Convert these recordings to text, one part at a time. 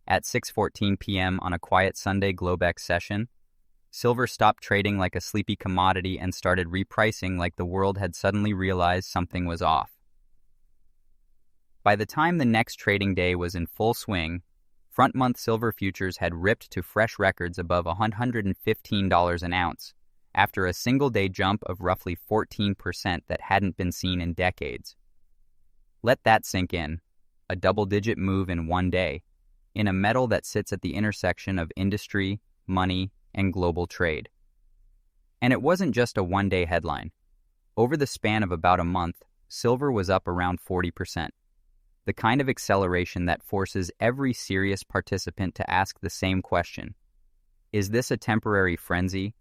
At 6:14 p.m. on a quiet Sunday Globex session, silver stopped trading like a sleepy commodity and started repricing like the world had suddenly realized something was off. By the time the next trading day was in full swing, front-month silver futures had ripped to fresh records above $115 an ounce, after a single-day jump of roughly 14% that hadn't been seen in decades. Let that sink in. A double-digit move in one day, in a metal that sits at the intersection of industry, money, and global trade. And it wasn't just a one-day headline. Over the span of about a month, silver was up around 40%. The kind of acceleration that forces every serious participant to ask the same question. Is this a temporary frenzy,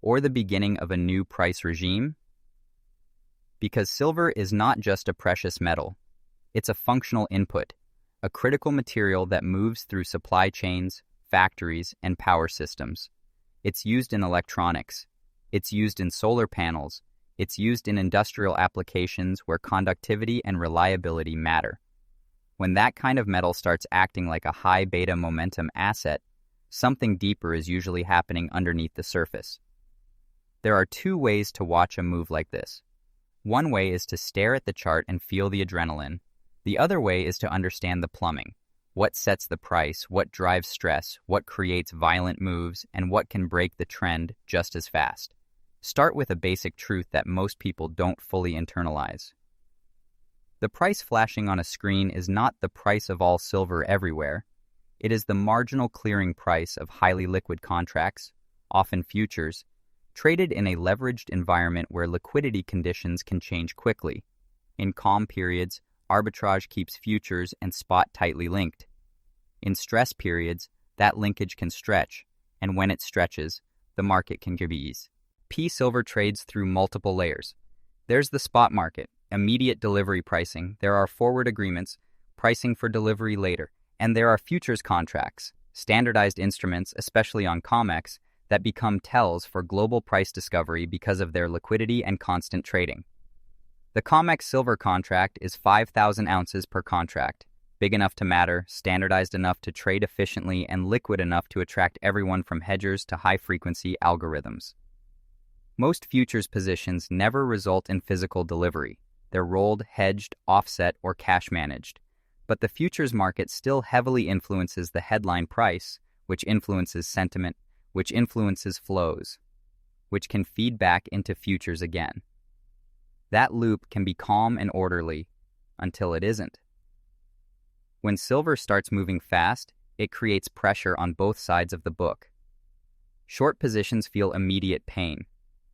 or the beginning of a new price regime? Because silver is not just a precious metal. It's a functional input, a critical material that moves through supply chains, factories, and power systems. It's used in electronics. It's used in solar panels. It's used in industrial applications where conductivity and reliability matter. When that kind of metal starts acting like a high beta momentum asset, something deeper is usually happening underneath the surface. There are two ways to watch a move like this. One way is to stare at the chart and feel the adrenaline. The other way is to understand the plumbing. What sets the price, what drives stress, what creates violent moves, and what can break the trend just as fast. Start with a basic truth that most people don't fully internalize. The price flashing on a screen is not the price of all silver everywhere. It is the marginal clearing price of highly liquid contracts, often futures, traded in a leveraged environment where liquidity conditions can change quickly. In calm periods, arbitrage keeps futures and spot tightly linked. In stress periods, that linkage can stretch, and when it stretches, the market can give ease. Silver trades through multiple layers. There's the spot market, immediate delivery pricing. There are forward agreements, pricing for delivery later, and there are futures contracts, standardized instruments, especially on COMEX, that become tells for global price discovery because of their liquidity and constant trading. The COMEX silver contract is 5,000 ounces per contract, big enough to matter, standardized enough to trade efficiently, and liquid enough to attract everyone from hedgers to high-frequency algorithms. Most futures positions never result in physical delivery. They're rolled, hedged, offset, or cash managed. But the futures market still heavily influences the headline price, which influences sentiment, which influences flows, which can feed back into futures again. That loop can be calm and orderly until it isn't. When silver starts moving fast, it creates pressure on both sides of the book. Short positions feel immediate pain.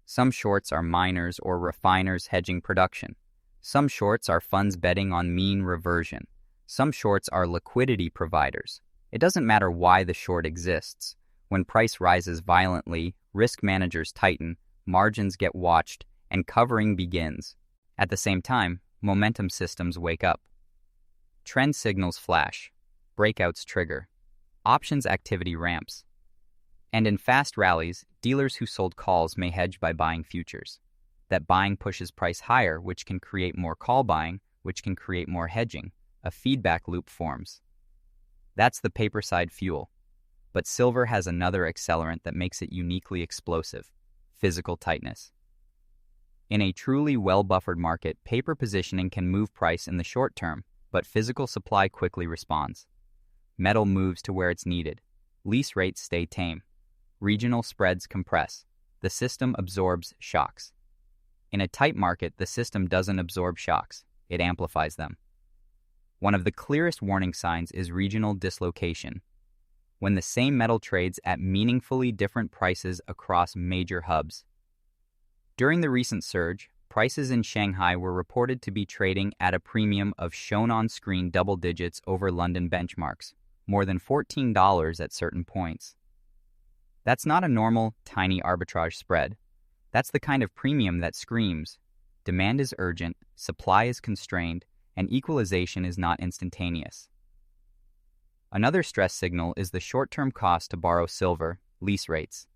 Some shorts are miners or refiners hedging production. Some shorts are funds betting on mean reversion. Some shorts are liquidity providers. It doesn't matter why the short exists. When price rises violently, risk managers tighten, margins get watched, and covering begins. At the same time, momentum systems wake up. Trend signals flash. Breakouts trigger. Options activity ramps. And in fast rallies, dealers who sold calls may hedge by buying futures. That buying pushes price higher, which can create more call buying, which can create more hedging. A feedback loop forms. That's the paper side fuel. But silver has another accelerant that makes it uniquely explosive: physical tightness. In a truly well-buffered market, paper positioning can move price in the short term, but physical supply quickly responds. Metal moves to where it's needed. Lease rates stay tame. Regional spreads compress. The system absorbs shocks. In a tight market, the system doesn't absorb shocks. It amplifies them. One of the clearest warning signs is regional dislocation. When the same metal trades at meaningfully different prices across major hubs. During the recent surge, prices in Shanghai were reported to be trading at a premium of shown on-screen double digits over London benchmarks, more than $14 at certain points. That's not a normal, tiny arbitrage spread. That's the kind of premium that screams, demand is urgent, supply is constrained, and equalization is not instantaneous. Another stress signal is the short-term cost to borrow silver, lease rates.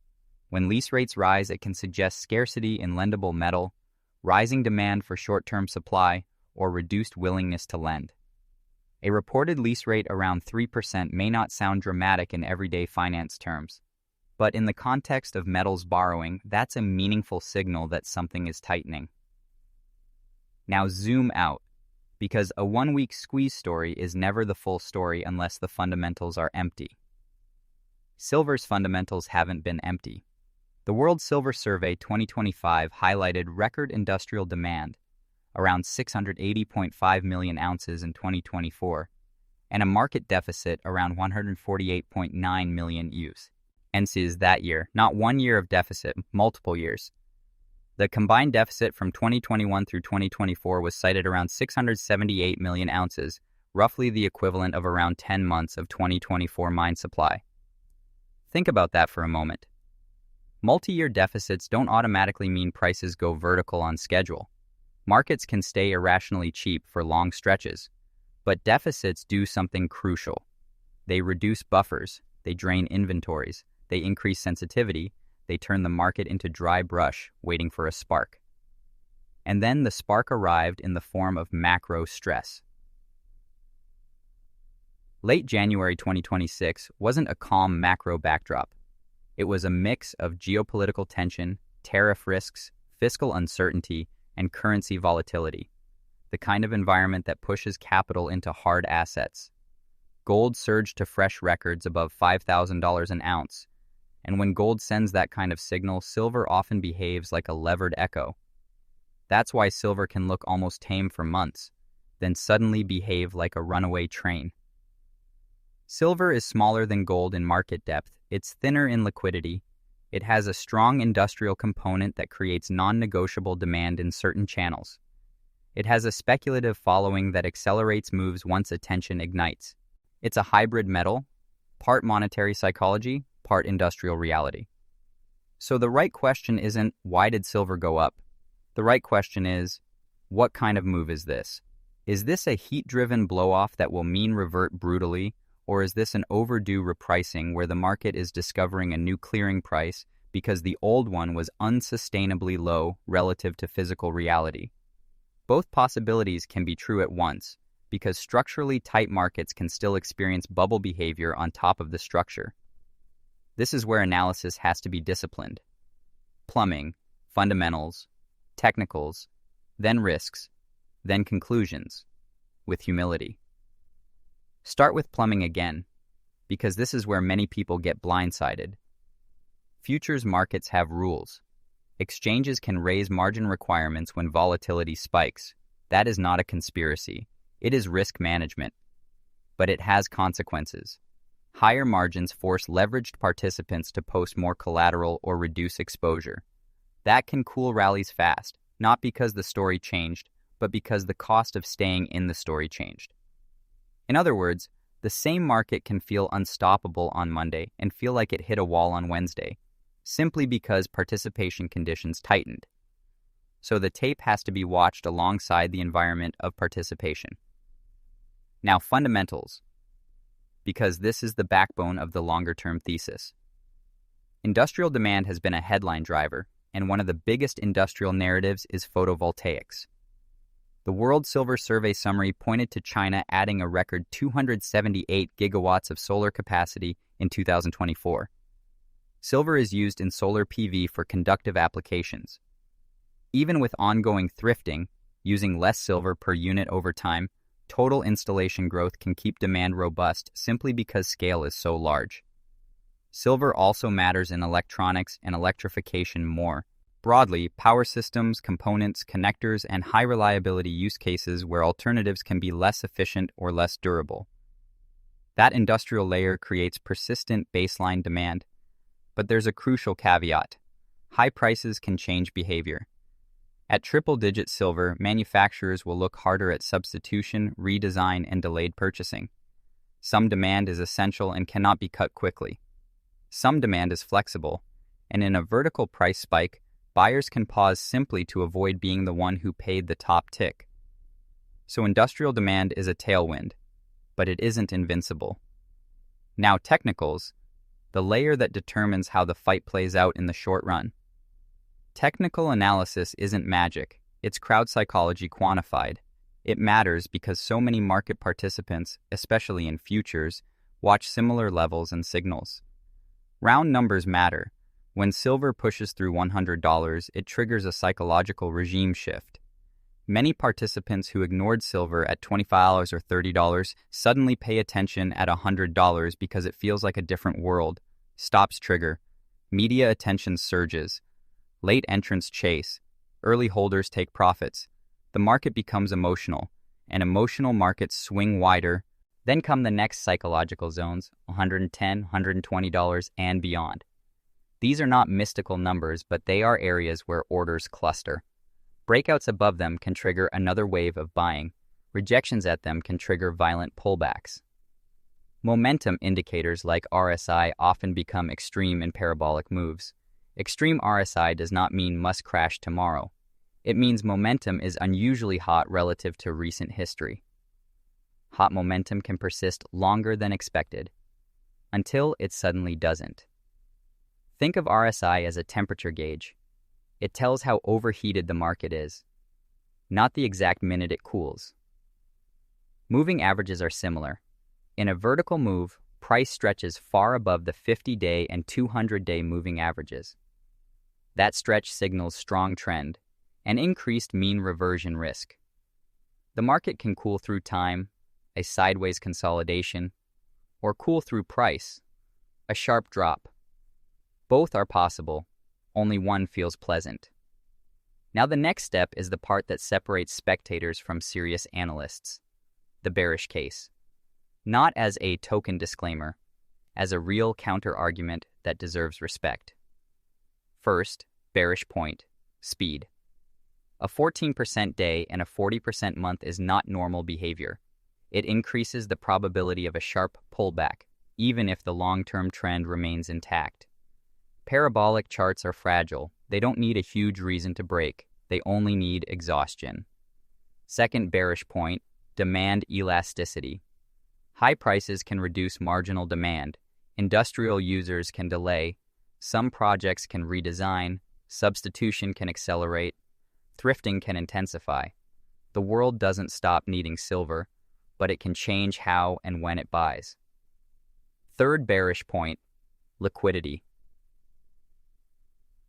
When lease rates rise, it can suggest scarcity in lendable metal, rising demand for short-term supply, or reduced willingness to lend. A reported lease rate around 3% may not sound dramatic in everyday finance terms, but in the context of metals borrowing, that's a meaningful signal that something is tightening. Now zoom out, because a one-week squeeze story is never the full story unless the fundamentals are empty. Silver's fundamentals haven't been empty. The World Silver Survey 2025 highlighted record industrial demand, around 680.5 million ounces in 2024, and a market deficit around 148.9 million ounces that year, not 1 year of deficit, multiple years. The combined deficit from 2021 through 2024 was cited around 678 million ounces, roughly the equivalent of around 10 months of 2024 mine supply. Think about that for a moment. Multi-year deficits don't automatically mean prices go vertical on schedule. Markets can stay irrationally cheap for long stretches, but deficits do something crucial. They reduce buffers, they drain inventories, they increase sensitivity, they turn the market into dry brush waiting for a spark. And then the spark arrived in the form of macro stress. Late January 2026 wasn't a calm macro backdrop. It was a mix of geopolitical tension, tariff risks, fiscal uncertainty, and currency volatility, the kind of environment that pushes capital into hard assets. Gold surged to fresh records above $5,000 an ounce, and when gold sends that kind of signal, silver often behaves like a levered echo. That's why silver can look almost tame for months, then suddenly behave like a runaway train. Silver is smaller than gold in market depth, it's thinner in liquidity, it has a strong industrial component that creates non-negotiable demand in certain channels. It has a speculative following that accelerates moves once attention ignites. It's a hybrid metal, part monetary psychology, part industrial reality. So the right question isn't, why did silver go up? The right question is, what kind of move is this? Is this a heat-driven blow-off that will mean revert brutally, or is this an overdue repricing where the market is discovering a new clearing price because the old one was unsustainably low relative to physical reality? Both possibilities can be true at once, because structurally tight markets can still experience bubble behavior on top of the structure. This is where analysis has to be disciplined. Plumbing, fundamentals, technicals, then risks, then conclusions, with humility. Start with plumbing again, because this is where many people get blindsided. Futures markets have rules. Exchanges can raise margin requirements when volatility spikes. That is not a conspiracy. It is risk management. But it has consequences. Higher margins force leveraged participants to post more collateral or reduce exposure. That can cool rallies fast, not because the story changed, but because the cost of staying in the story changed. In other words, the same market can feel unstoppable on Monday and feel like it hit a wall on Wednesday, simply because participation conditions tightened. So the tape has to be watched alongside the environment of participation. Now, fundamentals, because this is the backbone of the longer-term thesis. Industrial demand has been a headline driver, and one of the biggest industrial narratives is photovoltaics. The World Silver Survey summary pointed to China adding a record 278 gigawatts of solar capacity in 2024. Silver is used in solar PV for conductive applications. Even with ongoing thrifting, using less silver per unit over time, total installation growth can keep demand robust simply because scale is so large. Silver also matters in electronics and electrification more. Broadly, power systems, components, connectors, and high-reliability use cases where alternatives can be less efficient or less durable. That industrial layer creates persistent baseline demand. But there's a crucial caveat. High prices can change behavior. At triple-digit silver, manufacturers will look harder at substitution, redesign, and delayed purchasing. Some demand is essential and cannot be cut quickly. Some demand is flexible, and in a vertical price spike, buyers can pause simply to avoid being the one who paid the top tick. So industrial demand is a tailwind, but it isn't invincible. Now technicals, the layer that determines how the fight plays out in the short run. Technical analysis isn't magic, it's crowd psychology quantified. It matters because so many market participants, especially in futures, watch similar levels and signals. Round numbers matter. When silver pushes through $100, it triggers a psychological regime shift. Many participants who ignored silver at $25 or $30 suddenly pay attention at $100 because it feels like a different world. Stops trigger. Media attention surges. Late entrants chase. Early holders take profits. The market becomes emotional, and emotional markets swing wider. Then come the next psychological zones, $110, $120, and beyond. These are not mystical numbers, but they are areas where orders cluster. Breakouts above them can trigger another wave of buying. Rejections at them can trigger violent pullbacks. Momentum indicators like RSI often become extreme in parabolic moves. Extreme RSI does not mean must crash tomorrow. It means momentum is unusually hot relative to recent history. Hot momentum can persist longer than expected, until it suddenly doesn't. Think of RSI as a temperature gauge. It tells how overheated the market is, not the exact minute it cools. Moving averages are similar. In a vertical move, price stretches far above the 50-day and 200-day moving averages. That stretch signals strong trend and increased mean reversion risk. The market can cool through time, a sideways consolidation, or cool through price, a sharp drop. Both are possible, only one feels pleasant. Now the next step is the part that separates spectators from serious analysts, the bearish case. Not as a token disclaimer, as a real counter-argument that deserves respect. First, bearish point, speed. A 14% day and a 40% month is not normal behavior. It increases the probability of a sharp pullback, even if the long-term trend remains intact. Parabolic charts are fragile. They don't need a huge reason to break. They only need exhaustion. Second bearish point, demand elasticity. High prices can reduce marginal demand. Industrial users can delay. Some projects can redesign. Substitution can accelerate. Thrifting can intensify. The world doesn't stop needing silver, but it can change how and when it buys. Third bearish point, liquidity.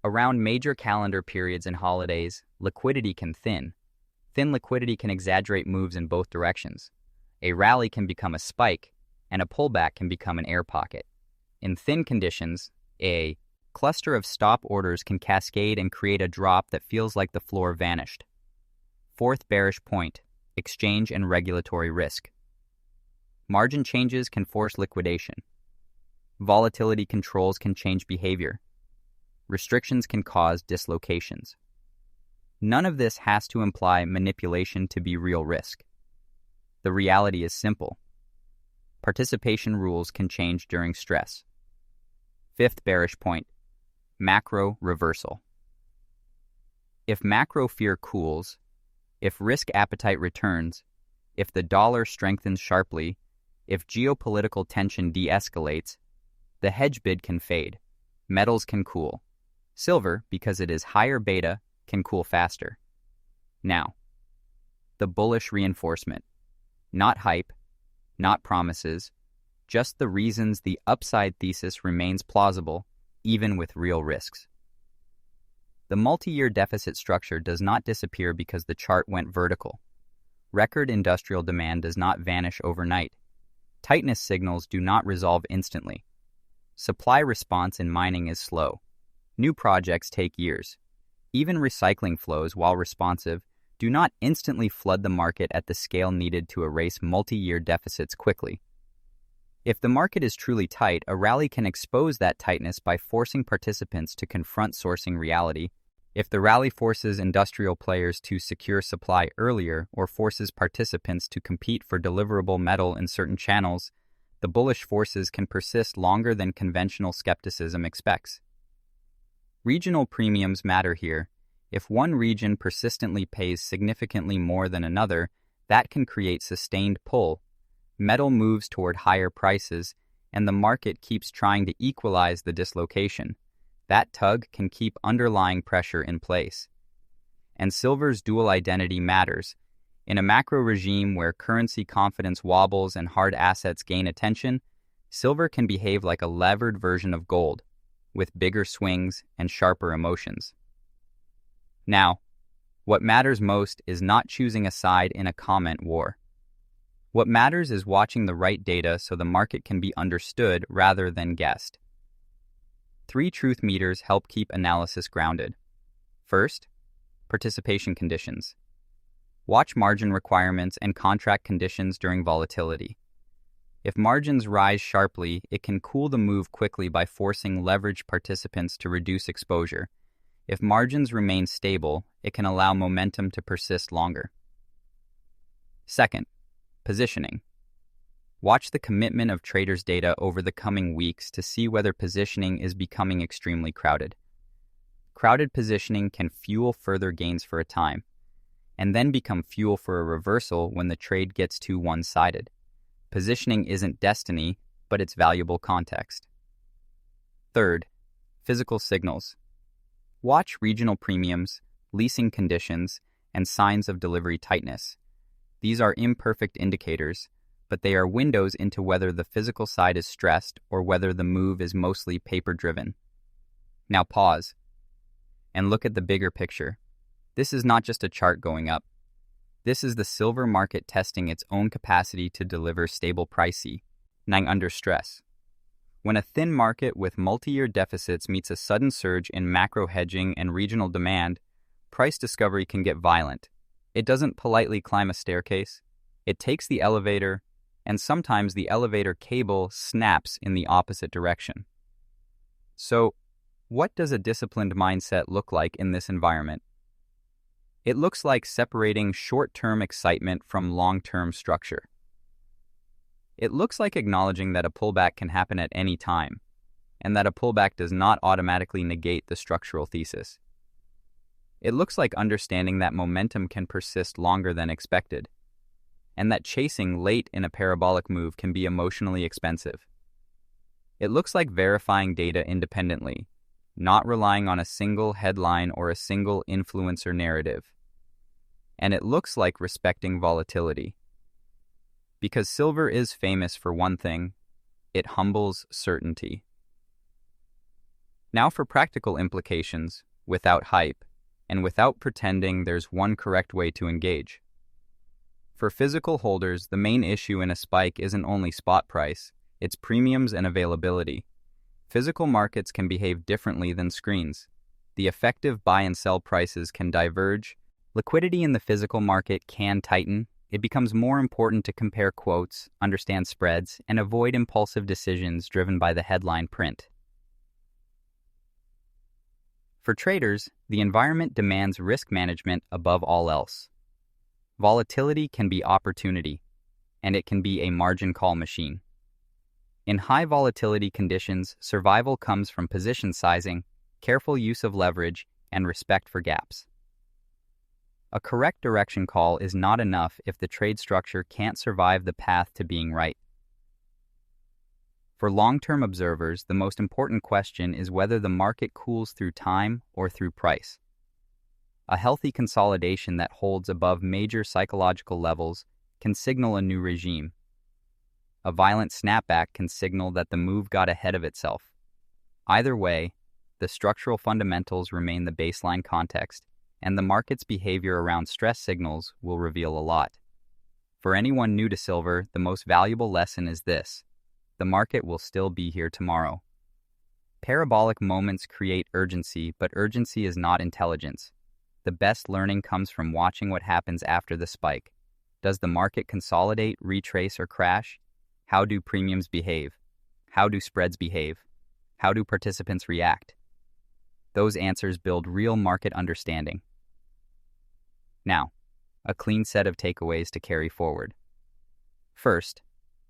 Around major calendar periods and holidays, liquidity can thin. Thin liquidity can exaggerate moves in both directions. A rally can become a spike, and a pullback can become an air pocket. In thin conditions, a cluster of stop orders can cascade and create a drop that feels like the floor vanished. Fourth bearish point, exchange and regulatory risk. Margin changes can force liquidation. Volatility controls can change behavior. Restrictions can cause dislocations. None of this has to imply manipulation to be real risk. The reality is simple. Participation rules can change during stress. Fifth bearish point, macro reversal. If macro fear cools, if risk appetite returns, if the dollar strengthens sharply, if geopolitical tension de-escalates, the hedge bid can fade. Metals can cool. Silver, because it is higher beta, can cool faster. Now, the bullish reinforcement. Not hype, not promises, just the reasons the upside thesis remains plausible, even with real risks. The multi-year deficit structure does not disappear because the chart went vertical. Record industrial demand does not vanish overnight. Tightness signals do not resolve instantly. Supply response in mining is slow. New projects take years. Even recycling flows, while responsive, do not instantly flood the market at the scale needed to erase multi-year deficits quickly. If the market is truly tight, a rally can expose that tightness by forcing participants to confront sourcing reality. If the rally forces industrial players to secure supply earlier or forces participants to compete for deliverable metal in certain channels, the bullish forces can persist longer than conventional skepticism expects. Regional premiums matter here. If one region persistently pays significantly more than another, that can create sustained pull. Metal moves toward higher prices, and the market keeps trying to equalize the dislocation. That tug can keep underlying pressure in place. And silver's dual identity matters. In a macro regime where currency confidence wobbles and hard assets gain attention, silver can behave like a levered version of gold, with bigger swings and sharper emotions. Now, what matters most is not choosing a side in a comment war. What matters is watching the right data so the market can be understood rather than guessed. 3 truth meters help keep analysis grounded. First, participation conditions. Watch margin requirements and contract conditions during volatility. If margins rise sharply, it can cool the move quickly by forcing leveraged participants to reduce exposure. If margins remain stable, it can allow momentum to persist longer. Second, positioning. Watch the commitment of traders' data over the coming weeks to see whether positioning is becoming extremely crowded. Crowded positioning can fuel further gains for a time, and then become fuel for a reversal when the trade gets too one-sided. Positioning isn't destiny, but it's valuable context. Third, physical signals. Watch regional premiums, leasing conditions, and signs of delivery tightness. These are imperfect indicators, but they are windows into whether the physical side is stressed or whether the move is mostly paper-driven. Now pause and look at the bigger picture. This is not just a chart going up. This is the silver market testing its own capacity to deliver stable pricing under stress. When a thin market with multi-year deficits meets a sudden surge in macro hedging and regional demand, price discovery can get violent. It doesn't politely climb a staircase. It takes the elevator, and sometimes the elevator cable snaps in the opposite direction. So, what does a disciplined mindset look like in this environment? It looks like separating short-term excitement from long-term structure. It looks like acknowledging that a pullback can happen at any time, and that a pullback does not automatically negate the structural thesis. It looks like understanding that momentum can persist longer than expected, and that chasing late in a parabolic move can be emotionally expensive. It looks like verifying data independently, not relying on a single headline or a single influencer narrative. And it looks like respecting volatility. Because silver is famous for one thing, it humbles certainty. Now for practical implications, without hype, and without pretending there's one correct way to engage. For physical holders, the main issue in a spike isn't only spot price, it's premiums and availability. Physical markets can behave differently than screens. The effective buy and sell prices can diverge. Liquidity in the physical market can tighten. It becomes more important to compare quotes, understand spreads, and avoid impulsive decisions driven by the headline print. For traders, the environment demands risk management above all else. Volatility can be opportunity, and it can be a margin call machine. In high volatility conditions, survival comes from position sizing, careful use of leverage, and respect for gaps. A correct direction call is not enough if the trade structure can't survive the path to being right. For long-term observers, the most important question is whether the market cools through time or through price. A healthy consolidation that holds above major psychological levels can signal a new regime. A violent snapback can signal that the move got ahead of itself. Either way, the structural fundamentals remain the baseline context, and the market's behavior around stress signals will reveal a lot. For anyone new to silver, the most valuable lesson is this: the market will still be here tomorrow. Parabolic moments create urgency, but urgency is not intelligence. The best learning comes from watching what happens after the spike. Does the market consolidate, retrace, or crash? How do premiums behave? How do spreads behave? How do participants react? Those answers build real market understanding. Now, a clean set of takeaways to carry forward. First,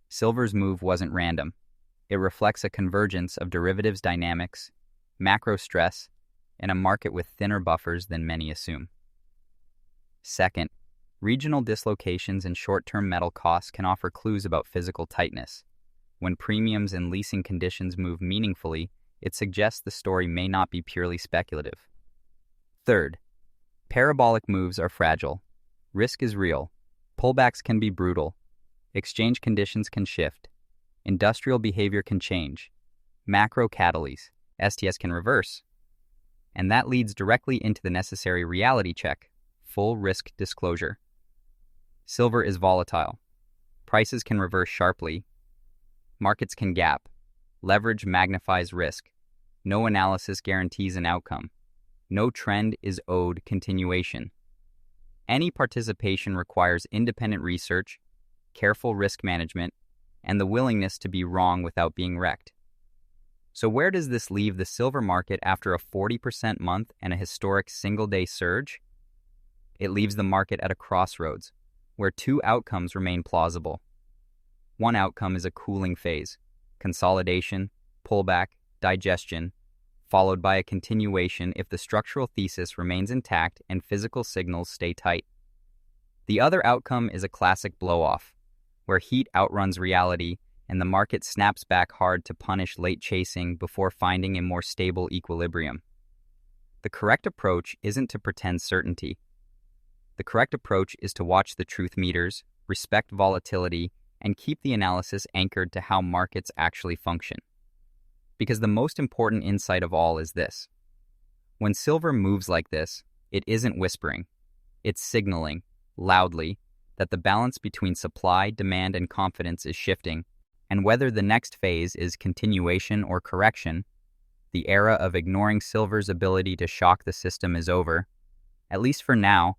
silver's move wasn't random. It reflects a convergence of derivatives dynamics, macro stress, and a market with thinner buffers than many assume. Second, regional dislocations and short-term metal costs can offer clues about physical tightness. When premiums and leasing conditions move meaningfully, it suggests the story may not be purely speculative. Third, parabolic moves are fragile. Risk is real, Pullbacks can be brutal. Exchange conditions can shift. Industrial behavior can change. Macro catalyses, STS, can reverse. And that leads directly into the necessary reality check, full risk disclosure. Silver is volatile. Prices can reverse sharply. Markets can gap. Leverage magnifies risk. No analysis guarantees an outcome. No trend is owed continuation. Any participation requires independent research, careful risk management, and the willingness to be wrong without being wrecked. So where does this leave the silver market after a 40% month and a historic single-day surge? It leaves the market at a crossroads, where two outcomes remain plausible. One outcome is a cooling phase, consolidation, pullback, digestion, followed by a continuation if the structural thesis remains intact and physical signals stay tight. The other outcome is a classic blow-off, where heat outruns reality and the market snaps back hard to punish late chasing before finding a more stable equilibrium. The correct approach isn't to pretend certainty. The correct approach is to watch the truth meters, respect volatility, and keep the analysis anchored to how markets actually function. Because the most important insight of all is this. When silver moves like this, it isn't whispering. It's signaling, loudly, that the balance between supply, demand, and confidence is shifting, and whether the next phase is continuation or correction, the era of ignoring silver's ability to shock the system is over, at least for now,